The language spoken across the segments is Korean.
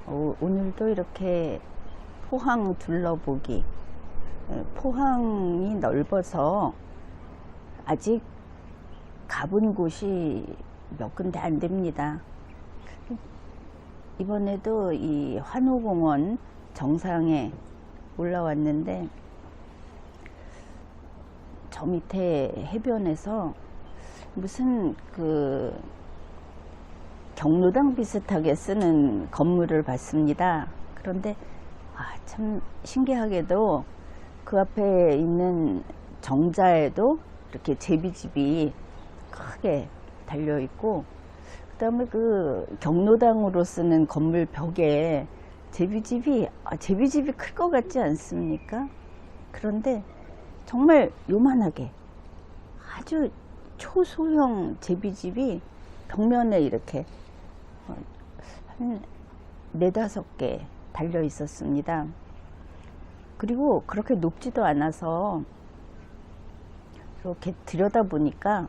오늘도 이렇게 포항 둘러보기. 포항이 넓어서 아직 가본 곳이 몇 군데 안 됩니다. 이번에도 이 환호공원 정상에 올라왔는데 저 밑에 해변에서 무슨 경로당 비슷하게 쓰는 건물을 봤습니다. 그런데 참 신기하게도 그 앞에 있는 정자에도 이렇게 제비집이 크게 달려 있고, 그 다음에 그 경로당으로 쓰는 건물 벽에 제비집이 클 것 같지 않습니까? 그런데 정말 요만하게 아주 초소형 제비집이 벽면에 이렇게 한 4-5개 달려 있었습니다. 그리고 그렇게 높지도 않아서 이렇게 들여다보니까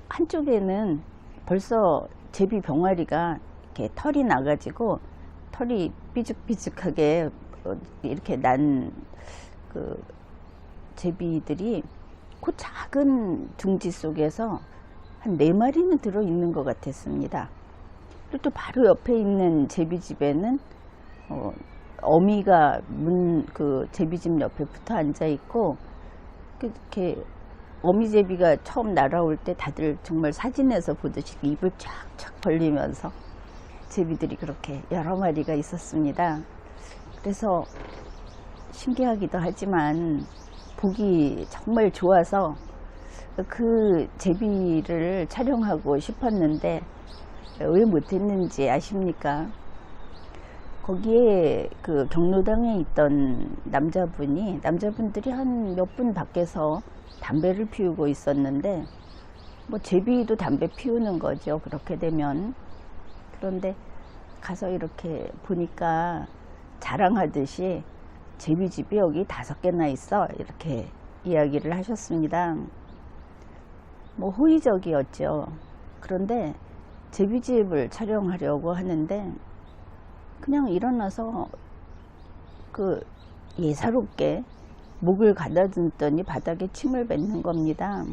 한쪽에는 벌써 제비 병아리가 이렇게 털이 나가지고 털이 삐죽삐죽하게 이렇게 난 그 제비들이 그 작은 둥지 속에서 한 4마리는 들어있는 것 같았습니다. 그리고 또 바로 옆에 있는 제비집에는 어미가 그 제비집 옆에 붙어 앉아 있고, 이렇게 어미제비가 처음 날아올 때 다들 정말 사진에서 보듯이 입을 쫙쫙 벌리면서 제비들이 그렇게 여러 마리가 있었습니다. 그래서 신기하기도 하지만 보기 정말 좋아서 그 제비를 촬영하고 싶었는데 왜 못했는지 아십니까? 거기에 그 경로당에 있던 남자분들이 한 몇 분 밖에서 담배를 피우고 있었는데, 뭐 제비도 담배 피우는 거죠, 그렇게 되면. 그런데 가서 이렇게 보니까 자랑하듯이 제비집이 여기 5개나 있어, 이렇게 이야기를 하셨습니다. 뭐 호의적이었죠. 그런데 제비집을 촬영하려고 하는데 그냥 일어나서 예사롭게 목을 가다듬더니 바닥에 침을 뱉는 겁니다.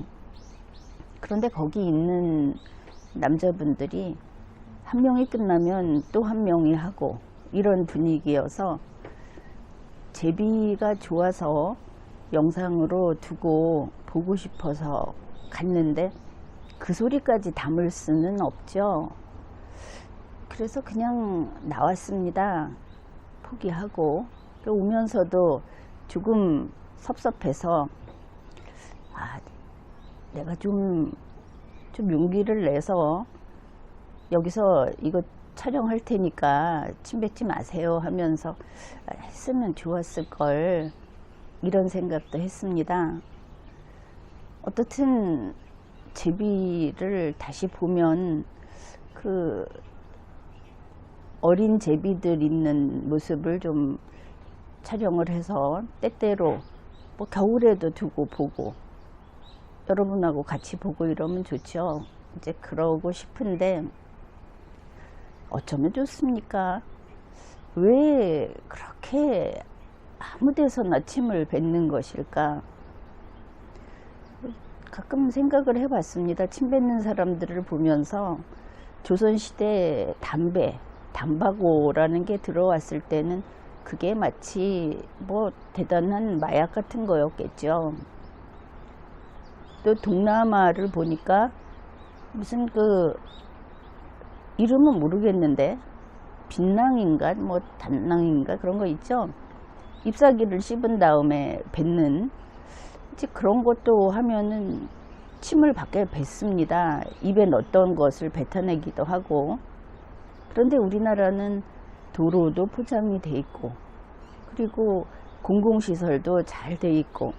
그런데 거기 있는 남자분들이 한 명이 끝나면 또 한 명이 하고 이런 분위기여서 제비가 좋아서 영상으로 두고 보고 싶어서 갔는데 그 소리까지 담을 수는 없죠. 그래서 그냥 나왔습니다. 포기하고. 오면서도 조금 섭섭해서 내가 좀 용기를 내서 여기서 이거 촬영할 테니까 침 뱉지 마세요 하면서 했으면 좋았을 걸, 이런 생각도 했습니다. 어떻든 제비를 다시 보면 그 어린 제비들 있는 모습을 좀 촬영을 해서 때때로 뭐 겨울에도 두고 보고 여러분하고 같이 보고 이러면 좋죠. 이제 그러고 싶은데 어쩌면 좋습니까? 왜 그렇게 아무 데서나 침을 뱉는 것일까? 가끔 생각을 해봤습니다. 침 뱉는 사람들을 보면서 조선시대 담바고라는 게 들어왔을 때는 그게 마치 뭐 대단한 마약 같은 거였겠죠. 또 동남아를 보니까 무슨 이름은 모르겠는데 빛낭인가 뭐 단낭인가 그런 거 있죠. 잎사귀를 씹은 다음에 뱉는, 이제 그런 것도 하면은 침을 밖에 뱉습니다. 입에 넣었던 것을 뱉어내기도 하고. 그런데 우리나라는 도로도 포장이 돼 있고, 그리고 공공시설도 잘 돼 있고,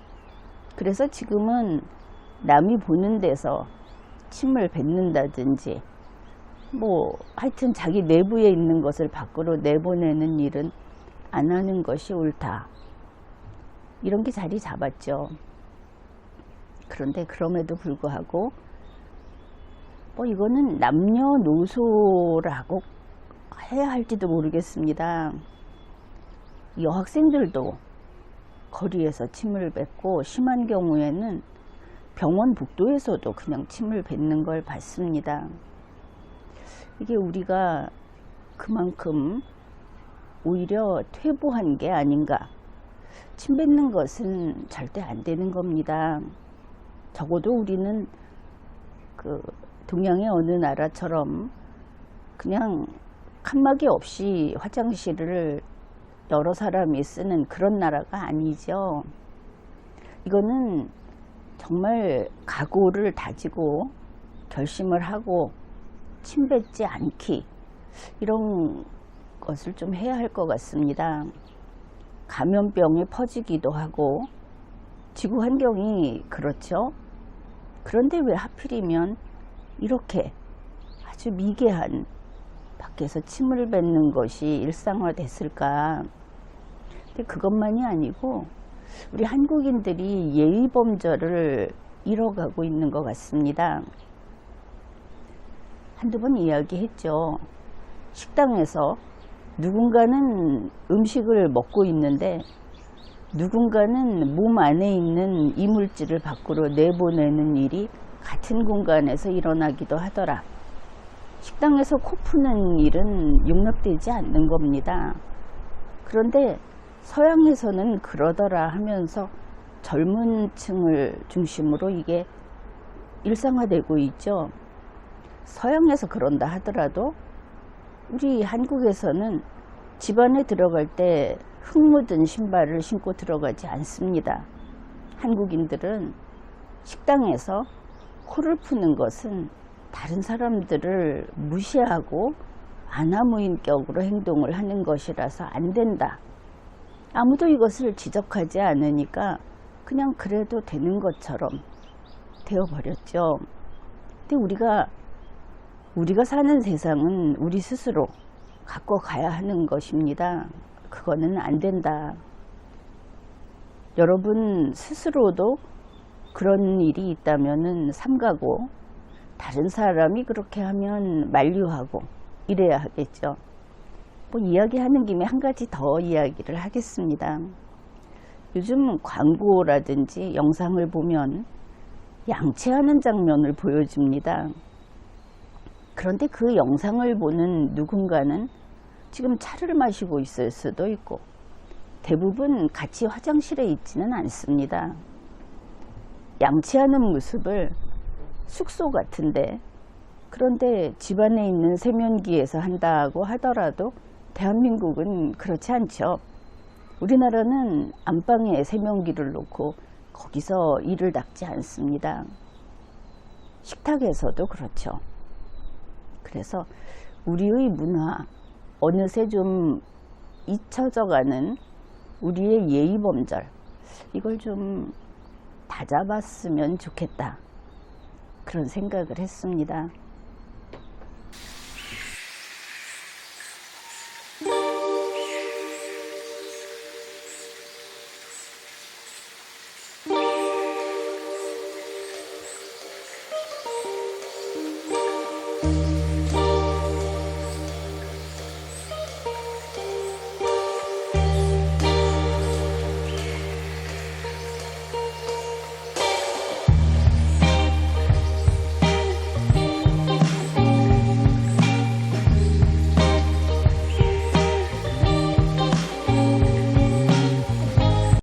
그래서 지금은 남이 보는 데서 침을 뱉는다든지 뭐 하여튼 자기 내부에 있는 것을 밖으로 내보내는 일은 안 하는 것이 옳다, 이런 게 자리 잡았죠. 그런데 그럼에도 불구하고 뭐 이거는 남녀노소라고 해야 할지도 모르겠습니다. 여학생들도 거리에서 침을 뱉고 심한 경우에는 병원 복도에서도 그냥 침을 뱉는 걸 봤습니다. 이게 우리가 그만큼 오히려 퇴보한 게 아닌가. 침 뱉는 것은 절대 안 되는 겁니다. 적어도 우리는 그 동양의 어느 나라처럼 그냥 칸막이 없이 화장실을 여러 사람이 쓰는 그런 나라가 아니죠. 이거는 정말 각오를 다지고 결심을 하고 침 뱉지 않기, 이런 것을 좀 해야 할 것 같습니다. 감염병이 퍼지기도 하고 지구 환경이 그렇죠. 그런데 왜 하필이면 이렇게 아주 미개한 밖에서 침을 뱉는 것이 일상화됐을까. 근데 그것만이 아니고 우리 한국인들이 예의범절을 잃어가고 있는 것 같습니다. 한두 번 이야기했죠. 식당에서 누군가는 음식을 먹고 있는데 누군가는 몸 안에 있는 이물질을 밖으로 내보내는 일이 같은 공간에서 일어나기도 하더라. 식당에서 코 푸는 일은 용납되지 않는 겁니다. 그런데 서양에서는 그러더라 하면서 젊은 층을 중심으로 이게 일상화되고 있죠. 서양에서 그런다 하더라도 우리 한국에서는 집 안에 들어갈 때 흙 묻은 신발을 신고 들어가지 않습니다. 한국인들은 식당에서 코를 푸는 것은 다른 사람들을 무시하고 아나무인격으로 행동을 하는 것이라서 안 된다. 아무도 이것을 지적하지 않으니까 그냥 그래도 되는 것처럼 되어버렸죠. 근데 우리가 사는 세상은 우리 스스로 갖고 가야 하는 것입니다. 그거는 안 된다. 여러분 스스로도 그런 일이 있다면은 삼가고 다른 사람이 그렇게 하면 만류하고 이래야 하겠죠. 뭐 이야기하는 김에 한 가지 더 이야기를 하겠습니다. 요즘 광고라든지 영상을 보면 양치하는 장면을 보여줍니다. 그런데 그 영상을 보는 누군가는 지금 차를 마시고 있을 수도 있고 대부분 같이 화장실에 있지는 않습니다. 양치하는 모습을 숙소 같은데, 그런데 집안에 있는 세면기에서 한다고 하더라도 대한민국은 그렇지 않죠. 우리나라는 안방에 세면기를 놓고 거기서 이를 닦지 않습니다. 식탁에서도 그렇죠. 그래서 우리의 문화, 어느새 좀 잊혀져가는 우리의 예의범절, 이걸 좀 다잡았으면 좋겠다, 그런 생각을 했습니다.